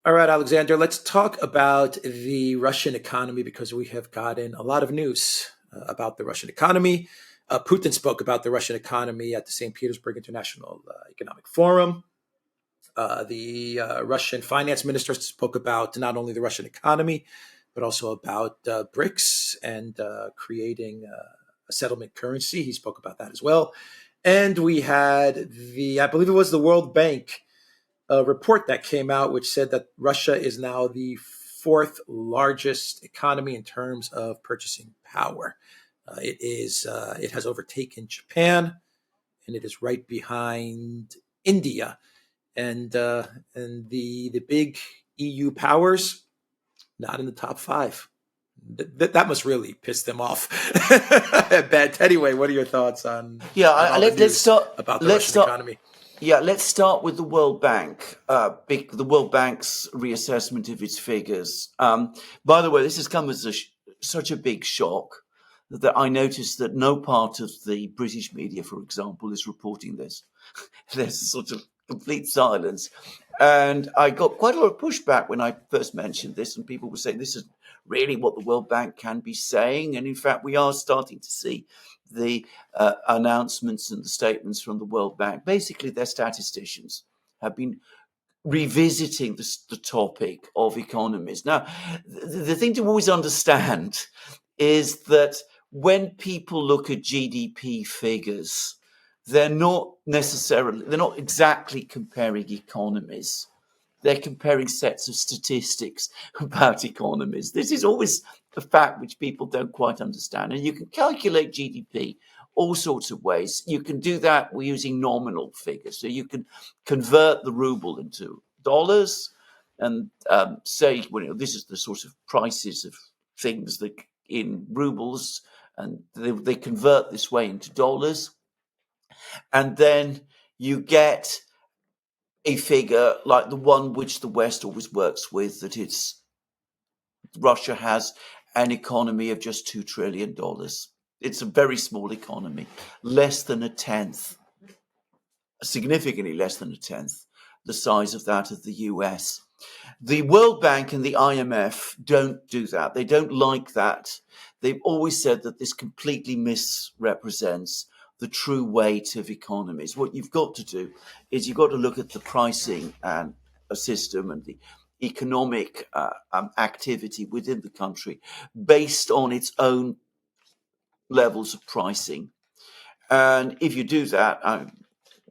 All right, Alexander, let's talk about the Russian economy because we have gotten a lot of news about the Russian economy. Putin spoke about the Russian economy at the St. Petersburg International Economic Forum. The Russian finance minister spoke about not only the Russian economy, but also about BRICS and creating a settlement currency. He spoke about that as well. And we had I believe it was the World Bank report that came out, which said that Russia is now the fourth largest economy in terms of purchasing power. It has overtaken Japan, and it is right behind India, and the big EU powers not in the top five. That must really piss them off. But anyway, what are your thoughts Yeah, on all the let's news start. about the Let's Russian start. economy? Yeah, let's start with the World Bank. The World Bank's reassessment of its figures. By the way, this has come as such a big shock that I noticed that no part of the British media, for example, is reporting this. There's a sort of complete silence. And I got quite a lot of pushback when I first mentioned this, and people were saying this is really what the World Bank can be saying. And in fact, we are starting to see the announcements and the statements from the World Bank. Basically, their statisticians have been revisiting the topic of economies. Now, the thing to always understand is that when people look at GDP figures, they're not exactly comparing economies. They're comparing sets of statistics about economies. This is always a fact which people don't quite understand. And you can calculate GDP all sorts of ways. You can do that using nominal figures. So you can convert the ruble into dollars and say, well, this is the sort of prices of things that in rubles, and they convert this way into dollars. And then you get a figure like the one which the West always works with, that Russia has an economy of just $2 trillion. It's a very small economy, less than a tenth, significantly less than a tenth, the size of that of the US. The World Bank and the IMF don't do that. They don't like that. They've always said that this completely misrepresents the true weight of economies. What you've got to do is you've got to look at the pricing and a system and the economic activity within the country based on its own levels of pricing. And if you do that,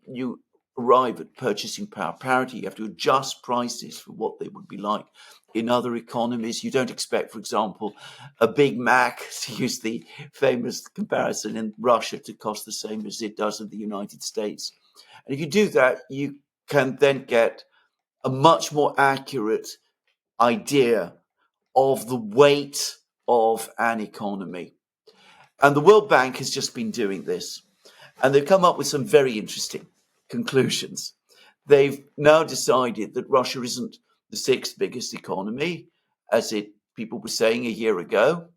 you arrive at purchasing power parity. You have to adjust prices for what they would be like in other economies. You don't expect, for example, a Big Mac, to use the famous comparison, in Russia to cost the same as it does in the United States. And if you do that, you can then get a much more accurate idea of the weight of an economy. And the World Bank has just been doing this. And they've come up with some very interesting conclusions. They've now decided that Russia isn't the sixth biggest economy, as people were saying a year ago,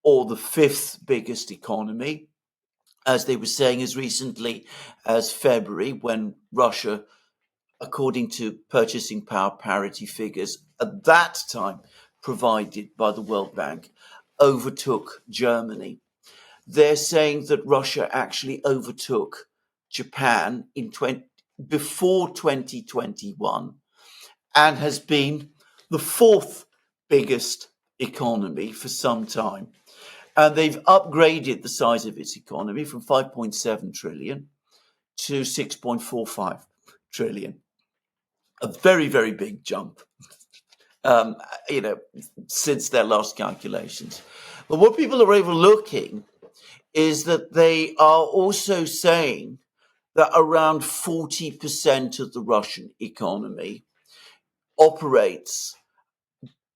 or the fifth biggest economy, as they were saying as recently as February, when Russia, according to purchasing power parity figures at that time provided by the World Bank, overtook Germany. They're saying that Russia actually overtook Japan before 2021 and has been the fourth biggest economy for some time. And they've upgraded the size of its economy from 5.7 trillion to 6.45 trillion. A very, very big jump, um, since their last calculations. But what people are overlooking is that they are also saying that around 40% of the Russian economy operates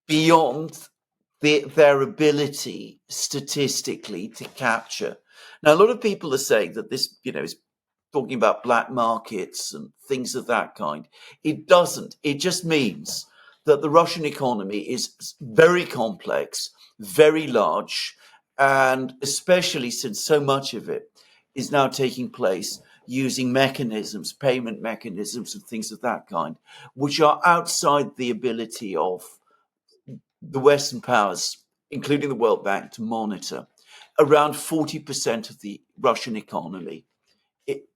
beyond their ability statistically to capture. Now, a lot of people are saying that this, is talking about black markets and things of that kind. It doesn't. It just means that the Russian economy is very complex, very large, and especially since so much of it is now taking place using mechanisms, payment mechanisms and things of that kind, which are outside the ability of the Western powers, including the World Bank, to monitor. Around 40% of the Russian economy it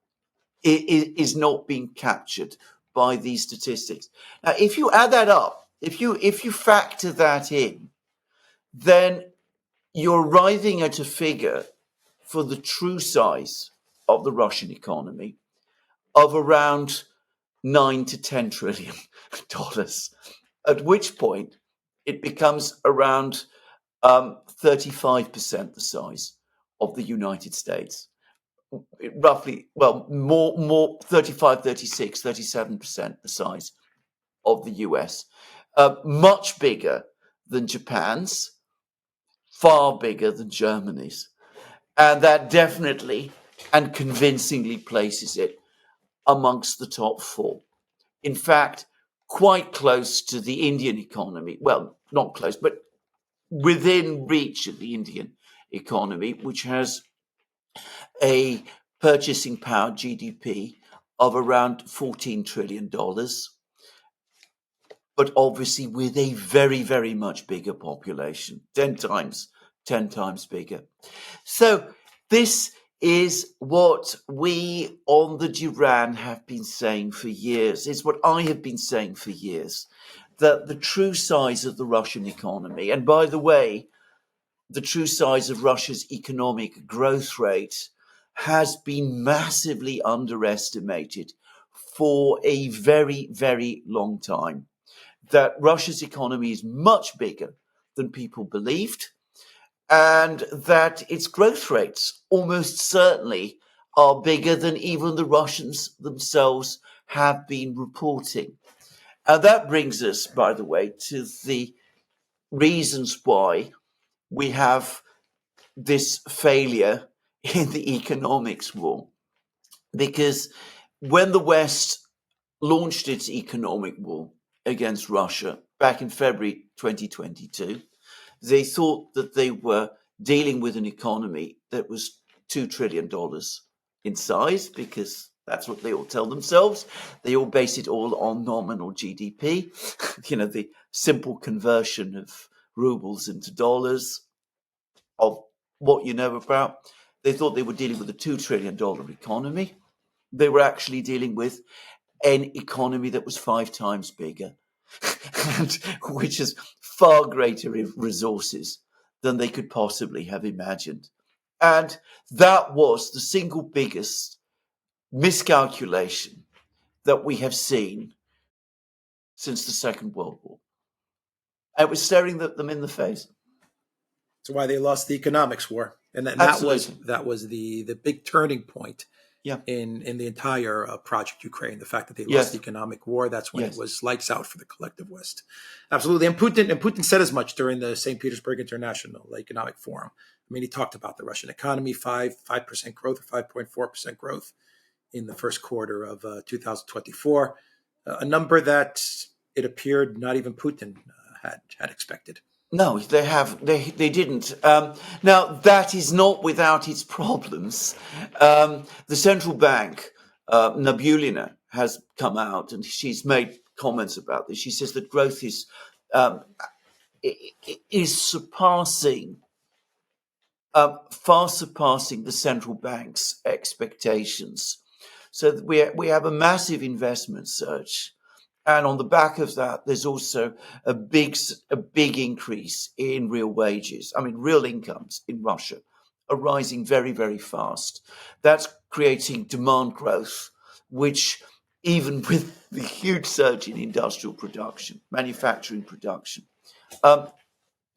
is not being captured by these statistics. Now, if you add that up, if you factor that in, then you're arriving at a figure for the true size of the Russian economy of around 9 to 10 trillion dollars, at which point it becomes around 35% the size of the United States. Roughly, well, more 35, 36, 37% the size of the US. Much bigger than Japan's, far bigger than Germany's. And that definitely and convincingly places it amongst the top four. In fact, quite close to the Indian economy. Well, not close, but within reach of the Indian economy, which has a purchasing power GDP of around $14 trillion, but obviously with a very, very much bigger population, 10 times bigger. So this is what we on the Duran have been saying for years. It's what I have been saying for years, that the true size of the Russian economy, and by the way, the true size of Russia's economic growth rate has been massively underestimated for a very, very long time. That Russia's economy is much bigger than people believed, and that its growth rates almost certainly are bigger than even the Russians themselves have been reporting. And that brings us, by the way, to the reasons why we have this failure in the economics war. Because when the West launched its economic war against Russia back in February 2022, they thought that they were dealing with an economy that was $2 trillion in size, because that's what they all tell themselves. They all base it all on nominal GDP, the simple conversion of rubles into dollars, of what you know about. They thought they were dealing with a $2 trillion economy. They were actually dealing with an economy that was 5 times bigger, and which has far greater resources than they could possibly have imagined. And that was the single biggest miscalculation that we have seen since the Second World War. And it was staring them in the face. That's why they lost the economics war, and that was the big turning point. Yeah. In the entire Project Ukraine, the fact that they lost the economic war, that's when it was lights out for the collective West. Absolutely. And Putin said as much during the St. Petersburg International Economic Forum. I mean, he talked about the Russian economy, 5% growth, or 5.4% growth in the first quarter of 2024, a number that it appeared not even Putin had expected. No, they didn't. Now, that is not without its problems. The central bank, Nabulina, has come out and she's made comments about this. She says that growth is surpassing, far surpassing the central bank's expectations. So we have a massive investment surge. And on the back of that, there's also a big increase in real wages. I mean, real incomes in Russia are rising very, very fast. That's creating demand growth, which even with the huge surge in industrial production, manufacturing production,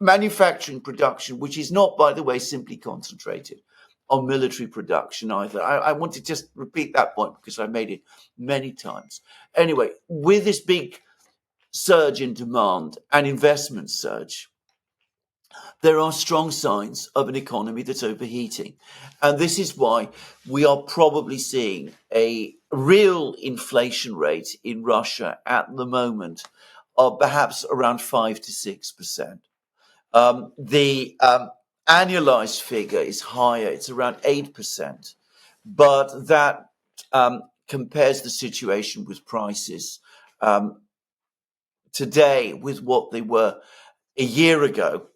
which is not, by the way, simply concentrated on military production either. I want to just repeat that point because I made it many times. Anyway, with this big surge in demand and investment surge, there are strong signs of an economy that's overheating. And this is why we are probably seeing a real inflation rate in Russia at the moment of perhaps around 5 to 6%. The annualized figure is higher. It's around 8%. But that compares the situation with prices today with what they were a year ago,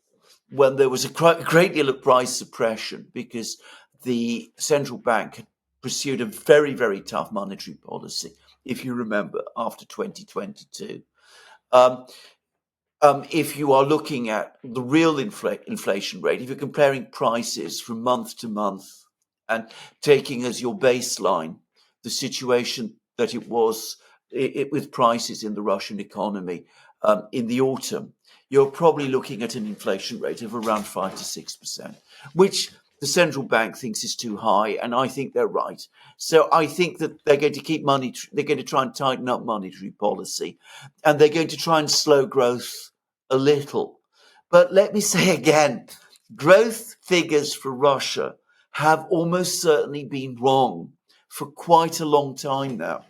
when there was a great deal of price suppression because the central bank had pursued a very, very tough monetary policy, if you remember, after 2022. If you are looking at the real inflation rate, if you're comparing prices from month to month and taking as your baseline the situation that it was with prices in the Russian economy in the autumn, you're probably looking at an inflation rate of around 5 to 6%, which the central bank thinks is too high, and I think they're right. So I think that they're going to keep they're going to try and tighten up monetary policy, and they're going to try and slow growth a little. But let me say again, growth figures for Russia have almost certainly been wrong for quite a long time now.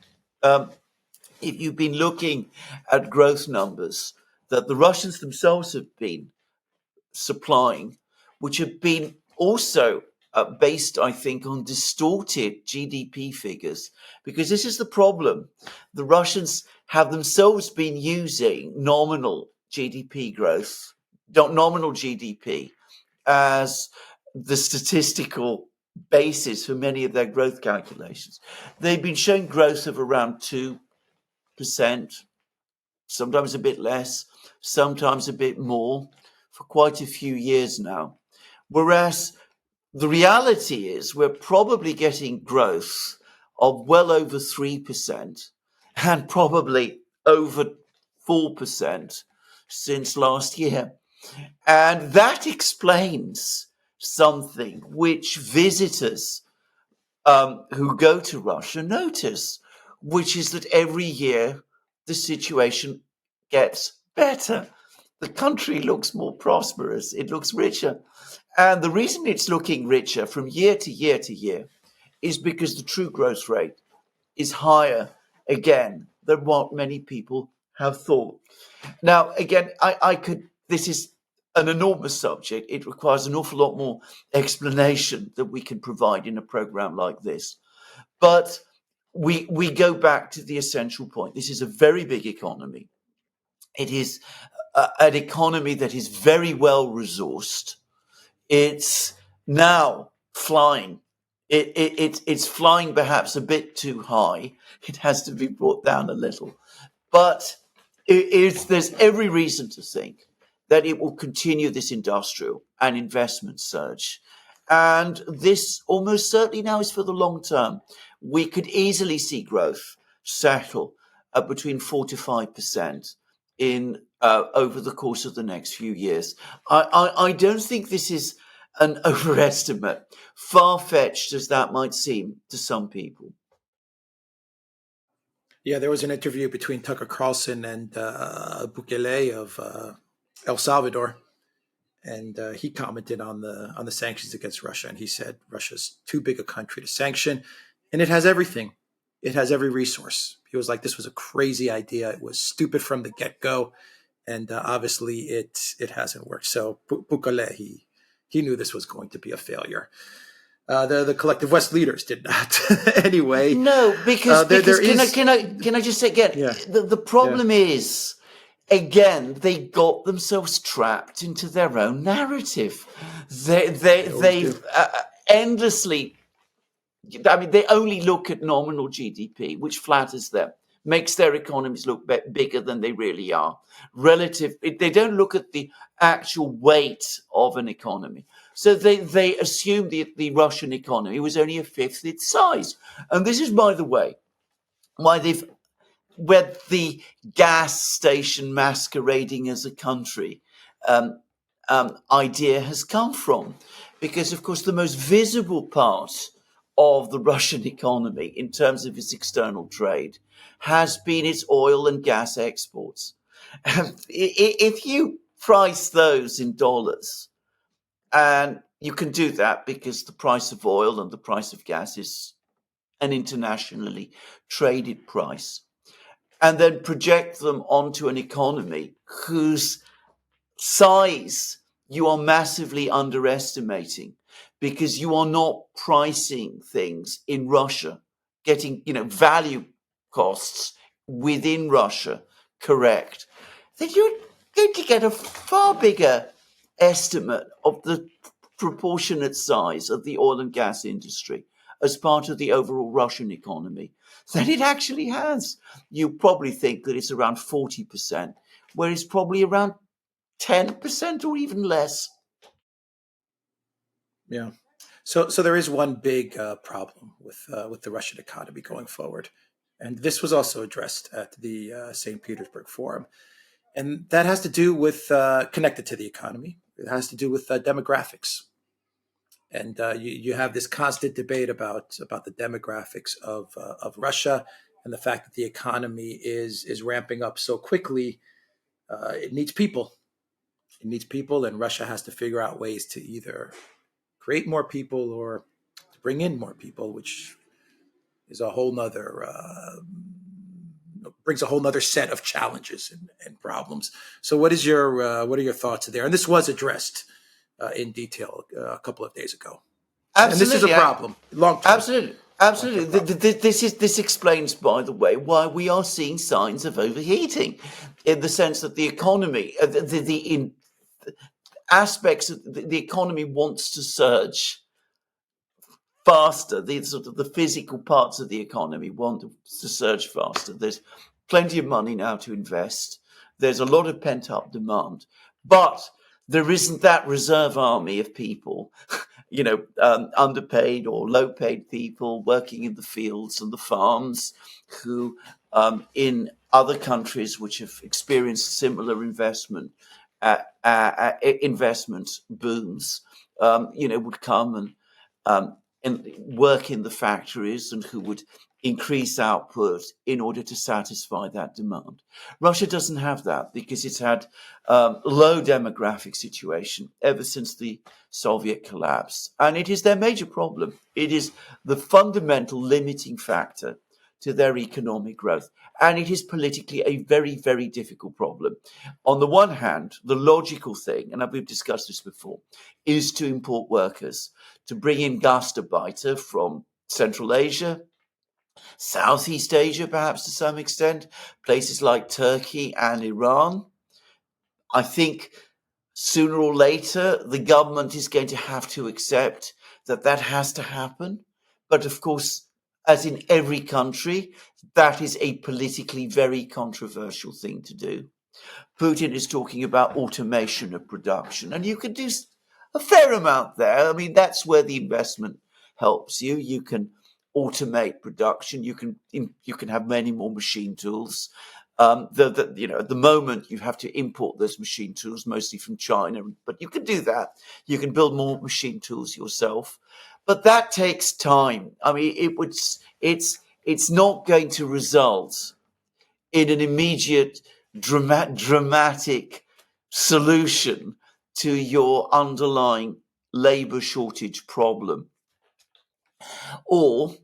If you've been looking at growth numbers that the Russians themselves have been supplying, which have been also based, I think, on distorted GDP figures, because this is the problem. The Russians have themselves been using nominal GDP growth, nominal GDP, as the statistical basis for many of their growth calculations. They've been showing growth of around 2%, sometimes a bit less, sometimes a bit more, for quite a few years now. Whereas the reality is we're probably getting growth of well over 3% and probably over 4% since last year. And that explains something which visitors who go to Russia notice, which is that every year the situation gets better. The country looks more prosperous. It looks richer. And the reason it's looking richer from year to year to year is because the true growth rate is higher again than what many people have thought. Now, again, this is an enormous subject. It requires an awful lot more explanation that we can provide in a program like this. But we go back to the essential point. This is a very big economy. It is an economy that is very well resourced. It's now flying. It's flying perhaps a bit too high. It has to be brought down a little. But there's every reason to think that it will continue this industrial and investment surge. And this almost certainly now is for the long term. We could easily see growth settle at between 4 to 5% in over the course of the next few years. I don't think this is an overestimate, far-fetched as that might seem to some people. Yeah, there was an interview between Tucker Carlson and Bukele of El Salvador, and he commented on the sanctions against Russia, and he said Russia's too big a country to sanction, and it has everything. It has every resource. He was like, this was a crazy idea. It was stupid from the get-go, and obviously it hasn't worked. So Bukele, he knew this was going to be a failure. The Collective West leaders did not. Anyway, no, because can I just say again? Yeah. The problem is, again, they got themselves trapped into their own narrative. They've endlessly. I mean, they only look at nominal GDP, which flatters them, makes their economies look bigger than they really are. They don't look at the actual weight of an economy. So they assume the Russian economy was only a fifth its size. And this is, by the way, where the gas station masquerading as a country idea has come from. Because, of course, the most visible part of the Russian economy in terms of its external trade has been its oil and gas exports. If you price those in dollars, and you can do that because the price of oil and the price of gas is an internationally traded price, and then project them onto an economy whose size you are massively underestimating because you are not pricing things in Russia, getting, value costs within Russia correct, then you're going to get a far bigger estimate of the proportionate size of the oil and gas industry as part of the overall Russian economy than it actually has. You probably think that it's around 40%, where it's probably around 10% or even less. Yeah. So there is one big problem with the Russian economy going forward, and this was also addressed at the St. Petersburg Forum, and that has to do with connected to the economy. It has to do with demographics, and you have this constant debate about the demographics of Russia and the fact that the economy is ramping up so quickly. It needs people. It needs people, and Russia has to figure out ways to either create more people or to bring in more people, which is a whole nother brings a whole nother set of challenges and problems. So, what are your thoughts there? And this was addressed in detail a couple of days ago. And this is a Absolutely, problem, long term. absolutely, Long term absolutely. problem. This explains, by the way, why we are seeing signs of overheating, in the sense that the economy, in aspects of the economy wants to surge faster. The sort of the physical parts of the economy want to surge faster. There's plenty of money now to invest. There's a lot of pent up demand, but there isn't that reserve army of people, underpaid or low paid people working in the fields and the farms who, in other countries which have experienced similar investment booms, would come and work in the factories and who would increase output in order to satisfy that demand. Russia doesn't have that because it's had low demographic situation ever since the Soviet collapse. And it is their major problem. It is the fundamental limiting factor to their economic growth. And it is politically a very, very difficult problem. On the one hand, the logical thing, and we've discussed this before, is to import workers, to bring in Gastarbeiter from Central Asia, Southeast Asia, perhaps to some extent, places like Turkey and Iran. I think sooner or later, the government is going to have to accept that that has to happen. But of course, as in every country, that is a politically very controversial thing to do. Putin is talking about automation of production, and you can do a fair amount there. I mean, that's where the investment helps you. You can automate production. You can have many more machine tools. At the moment, you have to import those machine tools mostly from China, but you can do that. You can build more machine tools yourself, but that takes time. I mean, it's not going to result in an immediate dramatic solution to your underlying labor shortage problem. Or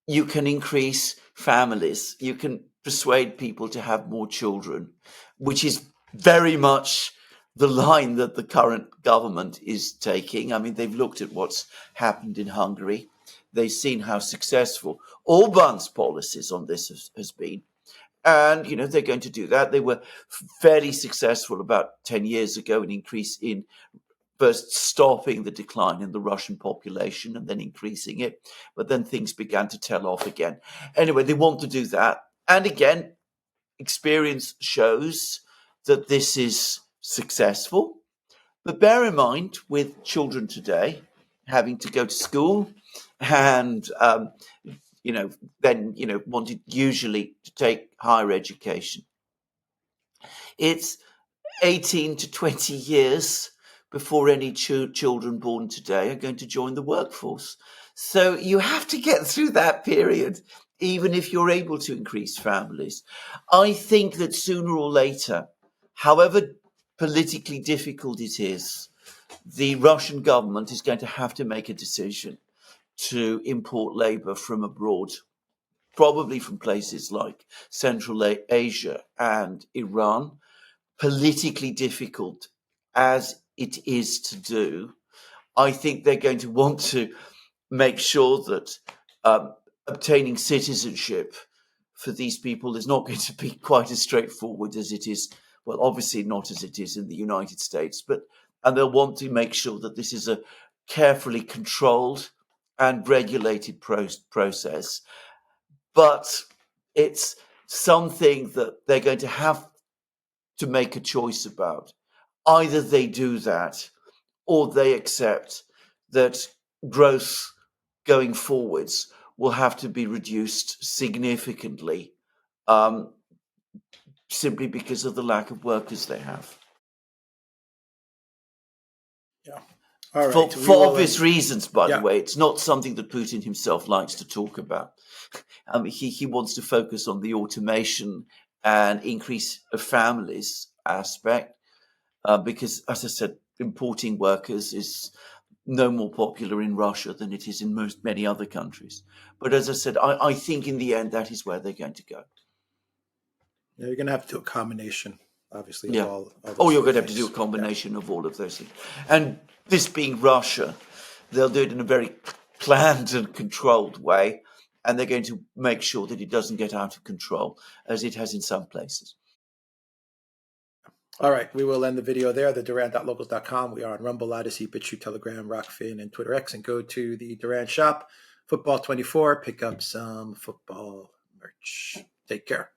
you can increase families. You can persuade people to have more children, which is very much the line that the current government is taking. I mean, they've looked at what's happened in Hungary. They've seen how successful Orban's policies on this has been. And, they're going to do that. They were fairly successful about 10 years ago in first stopping the decline in the Russian population and then increasing it. But then things began to tail off again. Anyway, they want to do that. And again, experience shows that this is successful. But bear in mind, with children today having to go to school and then wanted usually to take higher education, it's 18 to 20 years before any children born today are going to join the workforce. So you have to get through that period, even if you're able to increase families. I think that sooner or later, however politically difficult it is, the Russian government is going to have to make a decision to import labor from abroad, probably from places like Central Asia and Iran. Politically difficult as it is to do, I think they're going to want to make sure that obtaining citizenship for these people is not going to be quite as straightforward as it is. Well, obviously not as it is in the United States, and they'll want to make sure that this is a carefully controlled and regulated process. But it's something that they're going to have to make a choice about. Either they do that, or they accept that growth going forwards will have to be reduced significantly, simply because of the lack of workers they have. Yeah. All For, right. for obvious reasons, by the Yeah. way, it's not something that Putin himself likes to talk about. He wants to focus on the automation and increase of families aspect, because, as I said, importing workers is no more popular in Russia than it is in many other countries. But as I said, I think in the end that is where they're going to go. You're going to have to do a combination, obviously, of Yeah. all those You're three going to have to do a things. combination of all of those things. And this being Russia, they'll do it in a very planned and controlled way. And they're going to make sure that it doesn't get out of control, as it has in some places. All right, we will end the video there. The Duran.locals.com. We are on Rumble, Odyssey, BitChute, Telegram, Rockfin, and Twitter X. And go to the Duran shop, Football 24. Pick up some football merch. Take care.